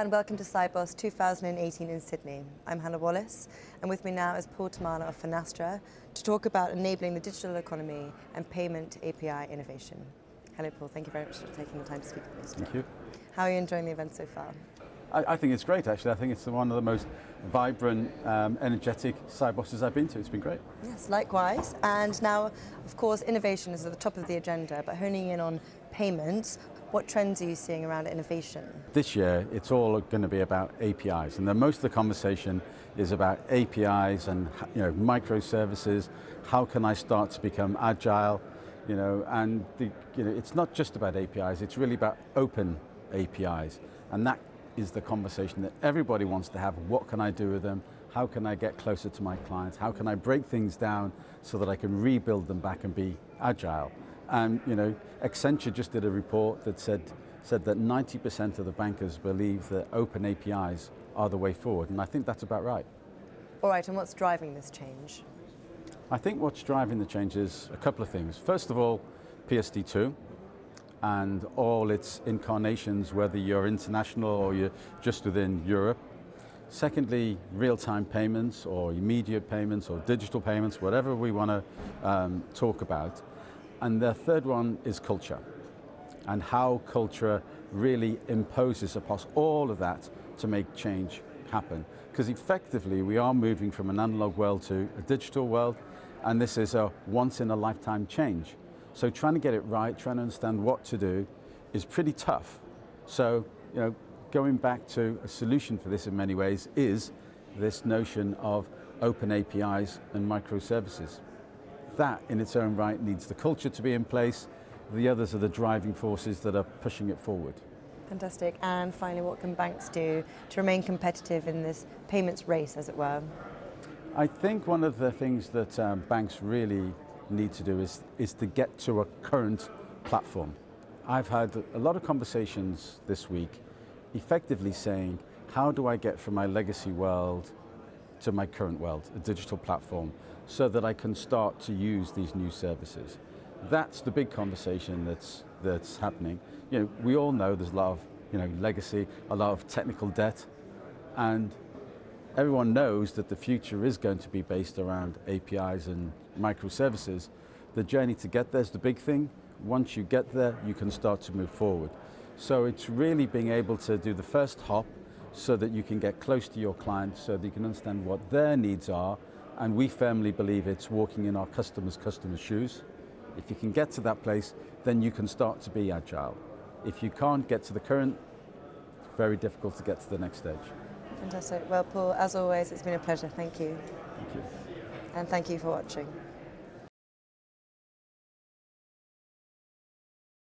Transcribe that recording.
and welcome to Sibos 2018 in Sydney. I'm Hannah Wallace, and with me now is Paul Thomalla of Finastra to talk about enabling the digital economy and payment API innovation. Hello Paul, thank you very much for taking the time to speak with me today. Thank you. How are you enjoying the event so far? I think it's great actually. I think it's one of the most vibrant, energetic Siboses I've been to. It's been great. Yes, likewise. And now, of course, innovation is at the top of the agenda, but honing in on payments, what trends are you seeing around innovation? This year, it's all going to be about APIs, and then most of the conversation is about APIs and microservices. How can I start to become agile? And it's not just about APIs. It's really about open APIs, and that is the conversation that everybody wants to have. What can I do with them? How can I get closer to my clients? How can I break things down so that I can rebuild them back and be agile? And Accenture just did a report that said that 90% of the bankers believe that open APIs are the way forward, and I think that's about right. All right, and what's driving this change? I think what's driving the change is a couple of things. First of all, PSD2 and all its incarnations, whether you're international or you're just within Europe. Secondly, real-time payments or immediate payments or digital payments, whatever we want to talk about. And the third one is culture, and how culture really imposes upon all of that to make change happen. Because effectively we are moving from an analog world to a digital world, and this is a once-in-a-lifetime change. So trying to get it right, trying to understand what to do is pretty tough. So going back to a solution for this in many ways is this notion of open APIs and microservices. That in its own right needs the culture to be in place. The others are the driving forces that are pushing it forward. Fantastic. And finally, what can banks do to remain competitive in this payments race, as it were? I think one of the things that banks really need to do is to get to a current platform. I've had a lot of conversations this week effectively saying, how do I get from my legacy world to my current world, a digital platform, so that I can start to use these new services? That's the big conversation that's happening. We all know there's a lot of legacy, a lot of technical debt, and everyone knows that the future is going to be based around APIs and microservices. The journey to get there is the big thing. Once you get there, you can start to move forward. So it's really being able to do the first hop so that you can get close to your clients, so that you can understand what their needs are. And we firmly believe it's walking in our customers' shoes. If you can get to that place, then you can start to be agile. If you can't get to the current, it's very difficult to get to the next stage. Fantastic. Well, Paul, as always, it's been a pleasure. Thank you. Thank you. And thank you for watching.